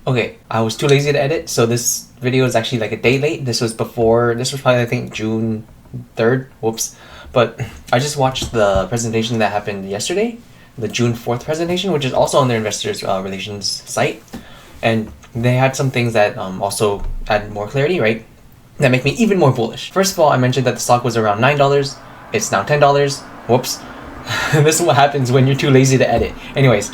Okay, I was too lazy to edit, so this video is actually like a day late. This was probably I think June 3rd, whoops. But I just watched the presentation that happened yesterday, the June 4th presentation, which is also on their investors relations site. And they had some things that also add more clarity, right? That make me even more bullish. First of all, I mentioned that the stock was around $9. It's now $10. Whoops. This is what happens when you're too lazy to edit. Anyways,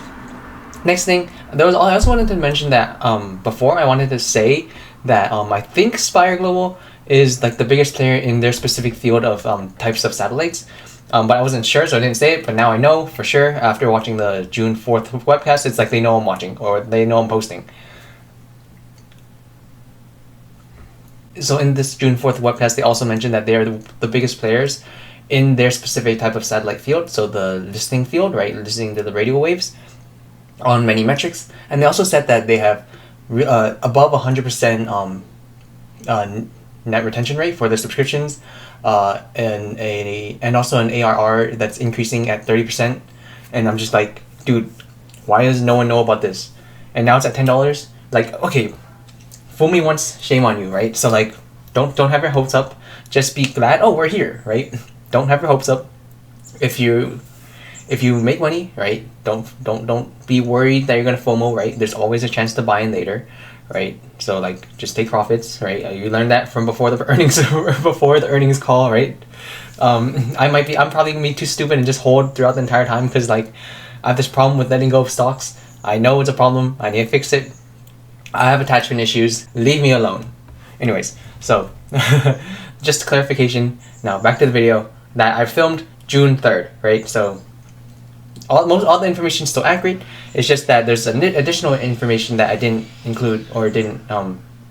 next thing, I also wanted to mention that before I wanted to say that I think Spire Global is like the biggest player in their specific field of types of satellites. But I wasn't sure, so I didn't say it, but now I know for sure after watching the June 4th webcast. It's like they know I'm watching, or they know I'm posting. So in this June 4th webcast, they also mentioned that they're the biggest players in their specific type of satellite field, so the listening field, right, listening to the radio waves on many metrics. And they also said that they have above 100% net retention rate for their subscriptions, and also an ARR that's increasing at 30%. And I'm just like, dude, why does no one know about this? And now it's at $10. Like, okay, fool me once, shame on you, right? So like, don't have your hopes up. Just be glad, oh, we're here, right? Don't have your hopes up. If you make money, right, don't be worried that you're gonna FOMO, right? There's always a chance to buy in later, right? So like, just take profits, right? You learned that from before the earnings call, right? I'm probably gonna be too stupid and just hold throughout the entire time, because like I have this problem with letting go of stocks. I know it's a problem. I need to fix it. I have attachment issues. Leave me alone. Anyways, so just clarification. Now back to the video that I filmed June 3rd, right? So all the information is still accurate. It's just that there's additional information that I didn't include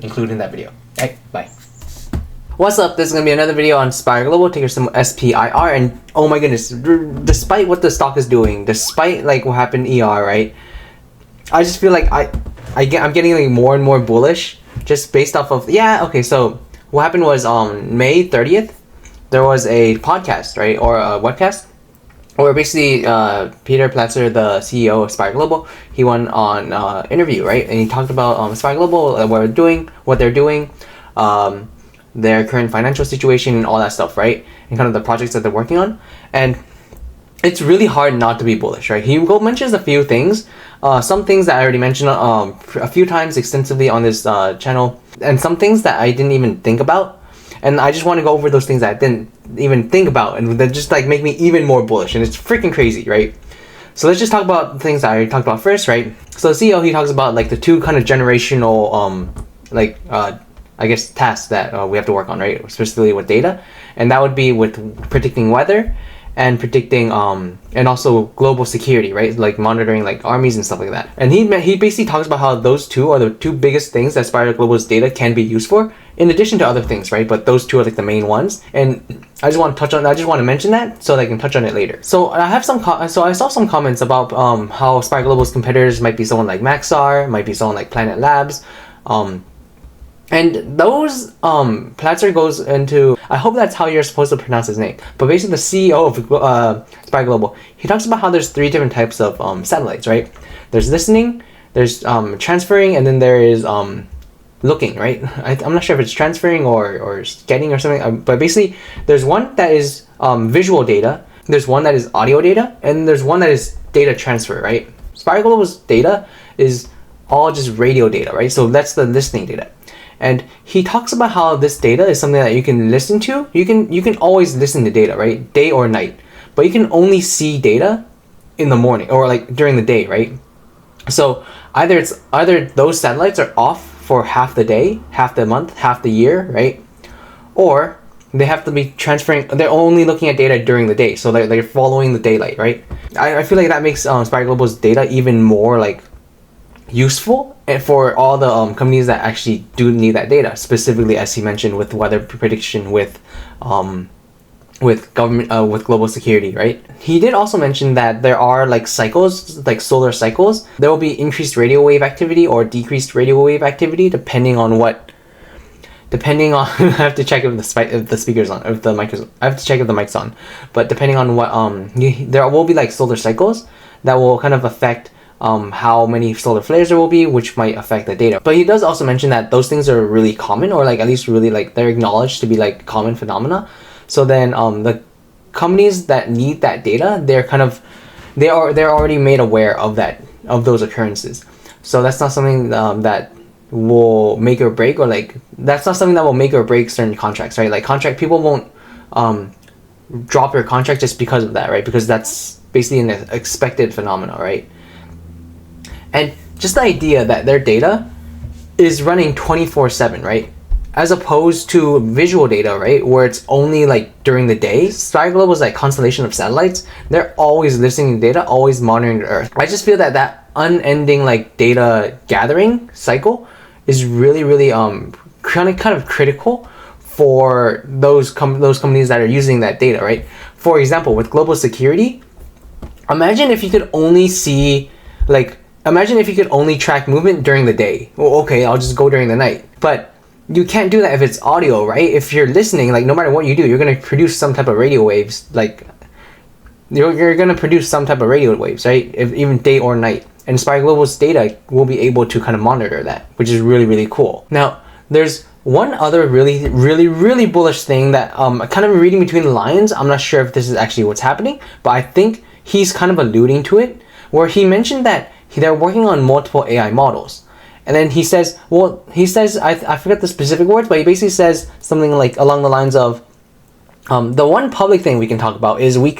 include in that video. Alright, bye. What's up? This is gonna be another video on Spire Global, ticker symbol SPIR, and oh my goodness, despite what the stock is doing, despite like what happened in ER, right? I just feel like I'm getting like more and more bullish just based off of okay. So what happened was on May 30th, there was a podcast, right, or a webcast, where basically Peter Platzer, the CEO of Spire Global, he went on interview, right, and he talked about Spire Global, what they're doing, their current financial situation, and all that stuff, right, and kind of the projects that they're working on. And it's really hard not to be bullish, right? He mentions a few things, some things that I already mentioned a few times extensively on this channel, and some things that I didn't even think about. And I just want to go over those things that I didn't even think about, and that just like make me even more bullish. And it's freaking crazy, right? So let's just talk about the things that I talked about first, right? So the CEO, he talks about like the two kind of generational, I guess, tasks that we have to work on, right? Specifically with data, and that would be with predicting weather and predicting and also global security, right? Like monitoring like armies and stuff like that. And he basically talks about how those two are the two biggest things that Spire Global's data can be used for, in addition to other things, right? But those two are like the main ones. And I just want to mention that so that I can touch on it later. So I have I saw some comments about how Spire Global's competitors might be someone like Maxar, might be someone like Planet Labs, and those Platzer goes into, I hope that's how you're supposed to pronounce his name, but basically the CEO of Spire Global, he talks about how there's three different types of satellites, right? There's listening, there's transferring, and then there is looking, right? I'm not sure if it's transferring or getting or something, but basically there's one that is visual data, there's one that is audio data, and there's one that is data transfer, right? Spire Global's data is all just radio data, right? So that's the listening data. And he talks about how this data is something that you can listen to. You can always listen to data, right? Day or night. But you can only see data in the morning or like during the day, right? So either those satellites are off for half the day, half the month, half the year, right? Or they have to be transferring, they're only looking at data during the day. So they're following the daylight, right? I feel like that makes Spire Global's data even more like useful and for all the companies that actually do need that data, specifically as he mentioned with weather prediction, with government, with global security, right? He did also mention that there are like cycles, like solar cycles. There will be increased radio wave activity or decreased radio wave activity depending on I have to check if the speaker's on, if the mic is. I have to check if the mic's on. But depending on what there will be like solar cycles that will kind of affect how many solar flares there will be, which might affect the data. But he does also mention that those things are really common, or like at least really like they're acknowledged to be like common phenomena. So then the companies that need that data, they're already made aware of those occurrences. So that's not something that will make or break, or like that's not something that will make or break certain contracts, right? Like contract people won't drop your contract just because of that, right? Because that's basically an expected phenomena, right? And just the idea that their data is running 24/7, right? As opposed to visual data, right, where it's only like during the day. Spire Global is like constellation of satellites. They're always listening to data, always monitoring the Earth. I just feel that unending like data gathering cycle is really kind of critical for those companies that are using that data, right? For example, with global security, imagine if you could only track movement during the day. Well, okay, I'll just go during the night. But you can't do that if it's audio, right? If you're listening, like no matter what you do, you're going to produce some type of radio waves. Like you're going to produce some type of radio waves, right? If even day or night. And Spire Global's data will be able to kind of monitor that, which is really cool. Now, there's one other really bullish thing that kind of reading between the lines. I'm not sure if this is actually what's happening, but I think he's kind of alluding to it, where he mentioned that they're working on multiple AI models. And then he says, I forget the specific words, but he basically says something like along the lines of, the one public thing we can talk about is we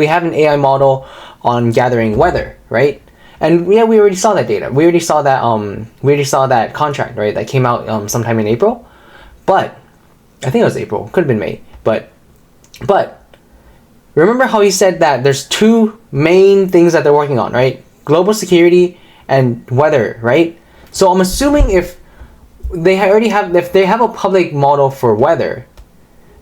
have an AI model on gathering weather, right? And yeah, we already saw that data. We already saw that contract, right? That came out sometime in April. But I think it was April, could have been May. But remember how he said that there's two main things that they're working on, right? Global security and weather, right? So I'm assuming if they have a public model for weather,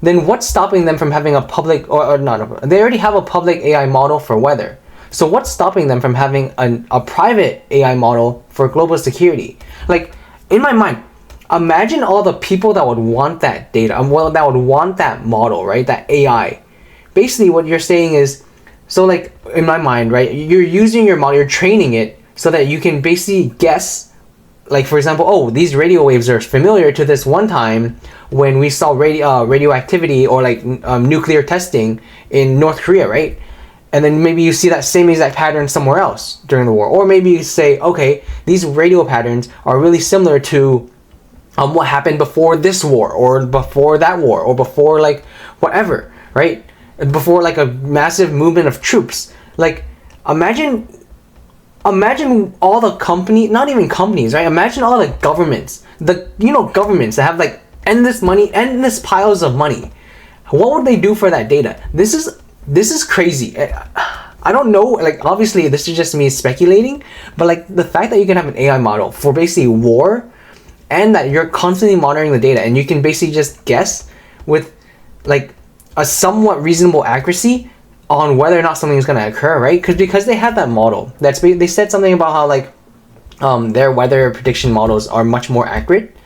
then what's stopping them from having a public they already have a public AI model for weather. So what's stopping them from having a private AI model for global security? Like in my mind, imagine all the people that would want that data, that would want that model, right? That AI. Basically what you're saying is, so like in my mind, right, you're using your model, you're training it so that you can basically guess, like for example, oh, these radio waves are familiar to this one time when we saw radioactivity or like nuclear testing in North Korea, right? And then maybe you see that same exact pattern somewhere else during the war. Or maybe you say, okay, these radio patterns are really similar to what happened before this war, or before that war, or before like whatever, right? Before like a massive movement of troops. Like imagine all the not even companies, right? Imagine all the governments, governments that have like endless piles of money. What would they do for that data? This is crazy. I don't know, like obviously this is just me speculating, but like the fact that you can have an AI model for basically war, and that you're constantly monitoring the data, and you can basically just guess with like a somewhat reasonable accuracy on whether or not something is going to occur, right? Because they have that model. They said something about how like their weather prediction models are much more accurate,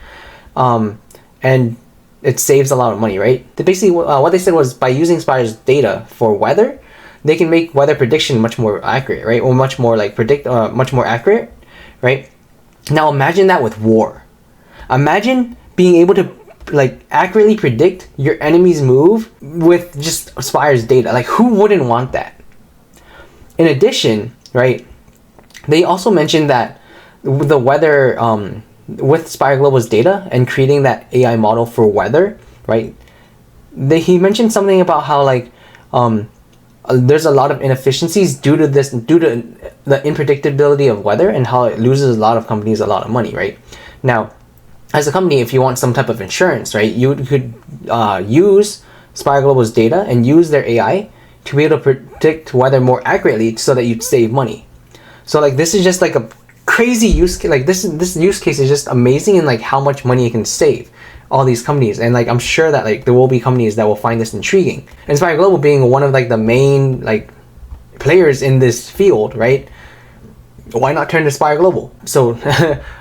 and it saves a lot of money, right? They basically what they said was by using Spire's data for weather, they can make weather prediction much more accurate, right? Or much more like much more accurate, right? Now imagine that with war. Imagine being able to like accurately predict your enemy's move with just Spire's data. Like who wouldn't want that? In addition, right, they also mentioned that the weather with Spire Global's data and creating that AI model for weather, right, he mentioned something about how like there's a lot of inefficiencies due to the unpredictability of weather, and how it loses a lot of companies a lot of money, right? Now, as a company, if you want some type of insurance, right, you could use Spire Global's data and use their AI to be able to predict weather more accurately so that you'd save money. So like this is just like a crazy use case. Like this use case is just amazing, in like how much money it can save all these companies. And like I'm sure that like there will be companies that will find this intriguing. And Spire Global being one of like the main like players in this field, right? Why not turn to Spire Global? So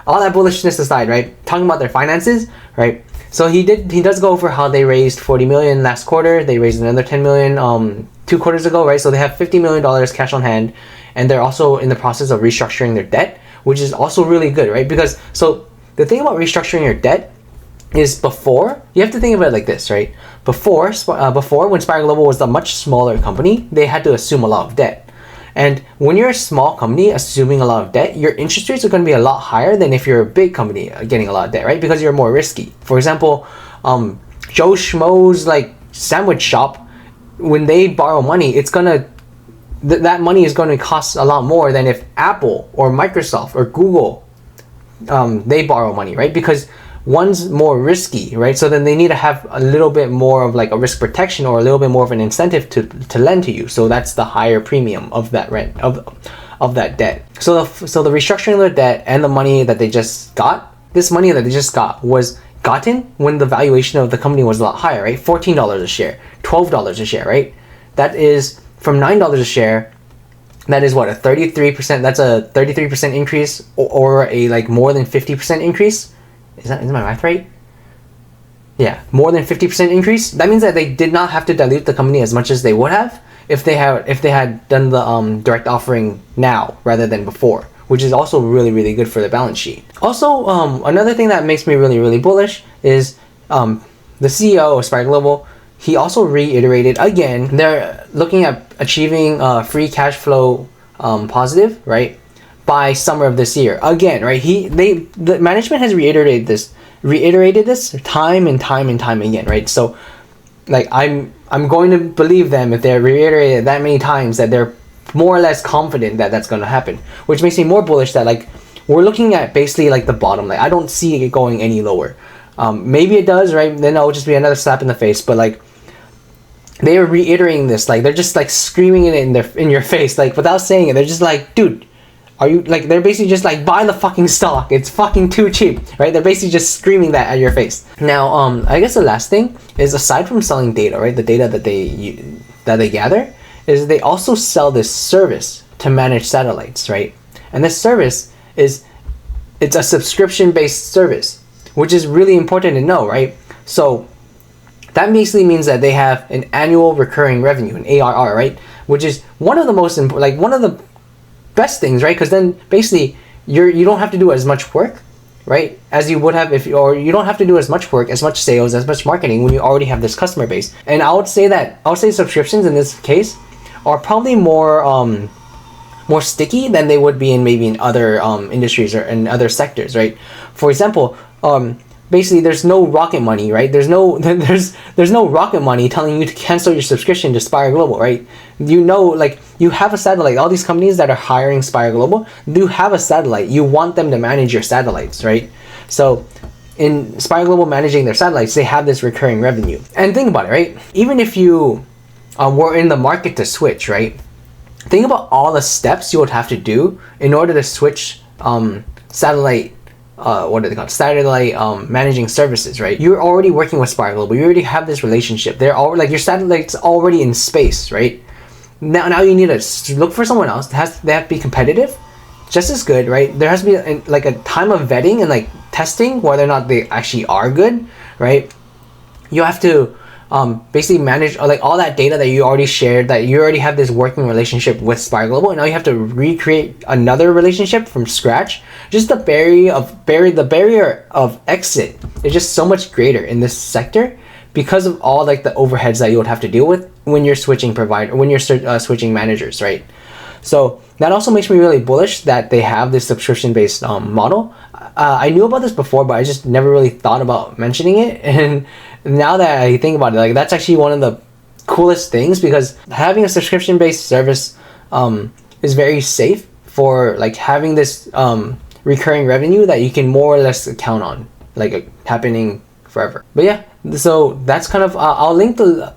all that bullishness aside, right? Talking about their finances, right? So he does go over how they raised 40 million last quarter. They raised another 10 million 2 quarters ago, right? So they have $50 million cash on hand, and they're also in the process of restructuring their debt, which is also really good, right? Because so the thing about restructuring your debt is before, you have to think of it like this, right? Before when Spire Global was a much smaller company, they had to assume a lot of debt. And when you're a small company assuming a lot of debt, your interest rates are going to be a lot higher than if you're a big company getting a lot of debt, right? Because you're more risky. For example, Joe Schmo's like sandwich shop, when they borrow money, it's gonna that money is going to cost a lot more than if Apple or Microsoft or Google they borrow money, right? Because one's more risky, right? So then they need to have a little bit more of like a risk protection or a little bit more of an incentive to lend to you. So that's the higher premium of that rent of that debt. So the restructuring of the debt and the money that they just got, this money that they just got was gotten when the valuation of the company was a lot higher, right? $14 a share, $12 a share, right? That is from $9 a share. That is what, a 33%, that's a 33% increase or a like more than 50% increase. Is my math right? Yeah, more than 50% increase. That means that they did not have to dilute the company as much as they would have if they had done the direct offering now rather than before, which is also really, really good for the balance sheet. Also, another thing that makes me really, really bullish is the CEO of Spire Global. He also reiterated again, they're looking at achieving free cash flow positive, right, by summer of this year. Again, right? The management has reiterated this time and time and time again, right? So, like I'm going to believe them if they're reiterated that many times that they're more or less confident that that's going to happen, which makes me more bullish that like we're looking at basically like the bottom. Like I don't see it going any lower. Maybe it does, right? Then it'll just be another slap in the face. But like they are reiterating this, like they're just like screaming it in your face, like without saying it. They're just like, dude, are you like? They're basically just like, buy the fucking stock. It's fucking too cheap, right? They're basically just screaming that at your face. Now, I guess the last thing is, aside from selling data, right? The data that they gather, is they also sell this service to manage satellites, right? And this service it's a subscription-based service, which is really important to know, right? So that basically means that they have an annual recurring revenue, an ARR, right? Which is one of the most important, like one of the best things, right? Because then basically you don't have to do as much work, right, as you would have or you don't have to do as much work, as much sales, as much marketing when you already have this customer base. And I would say subscriptions in this case are probably more sticky than they would be in other industries or in other sectors, right? For example, basically there's no rocket money, right? There's no rocket money telling you to cancel your subscription to Spire Global, right? Like you have a satellite. All these companies that are hiring Spire Global do have a satellite. You want them to manage your satellites, right? So in Spire Global managing their satellites, they have this recurring revenue. And think about it, right? Even if you were in the market to switch, right? Think about all the steps you would have to do in order to switch satellite. What are they called? Satellite managing services, right? You're already working with Spire Global. You already have this relationship. They're all like your satellite's already in space, right? Now you need to look for someone else. They have to be competitive, just as good, right? There has to be like a time of vetting and like testing whether or not they actually are good, right? You have to basically manage like all that data that you already shared, that you already have this working relationship with Spire Global, and now you have to recreate another relationship from scratch. Just the barrier of exit is just so much greater in this sector because of all like the overheads that you would have to deal with when you're switching switching managers, right? So that also makes me really bullish that they have this subscription-based model. I knew about this before, but I just never really thought about mentioning it. And now that I think about it, like that's actually one of the coolest things, because having a subscription-based service is very safe for like having this recurring revenue that you can more or less count on, like happening forever. But yeah, so that's kind of I'll link the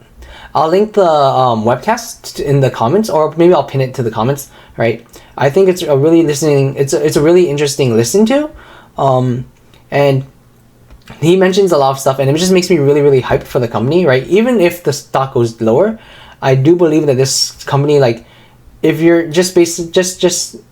webcast in the comments, or maybe I'll pin it to the comments, right? I think it's a really interesting listen to, and he mentions a lot of stuff, and it just makes me really, really hyped for the company, right? Even if the stock goes lower, I do believe that this company, like, if you're just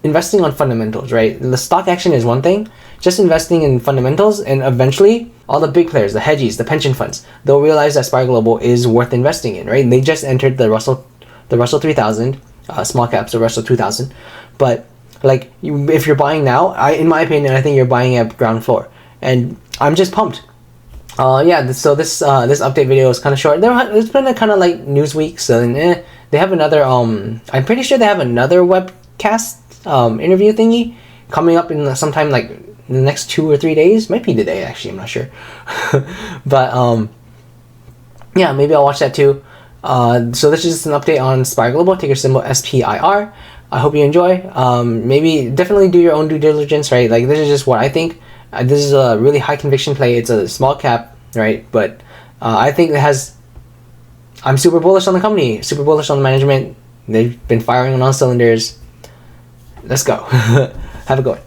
investing on fundamentals, right? The stock action is one thing, just investing in fundamentals, and eventually all the big players, the hedgies, the pension funds, they'll realize that Spire Global is worth investing in, right? And they just entered the Russell 3000, small caps, the Russell 2000. But like, if you're buying now, in my opinion, I think you're buying at ground floor, and I'm just pumped. Yeah. So this update video is kind of short. It's been a kind of like news week, so they have another. I'm pretty sure they have another webcast interview thingy coming up in sometime like in the next 2 or 3 days. Might be today, actually. I'm not sure. But yeah, maybe I'll watch that too. So this is just an update on Spire Global, ticker symbol SPIR. I hope you enjoy. Maybe definitely do your own due diligence, right? Like, this is just what I think. This is a really high conviction play. It's a small cap, right? But I think it has. I'm super bullish on the company, super bullish on the management. They've been firing on all cylinders. Let's go. Have a good one.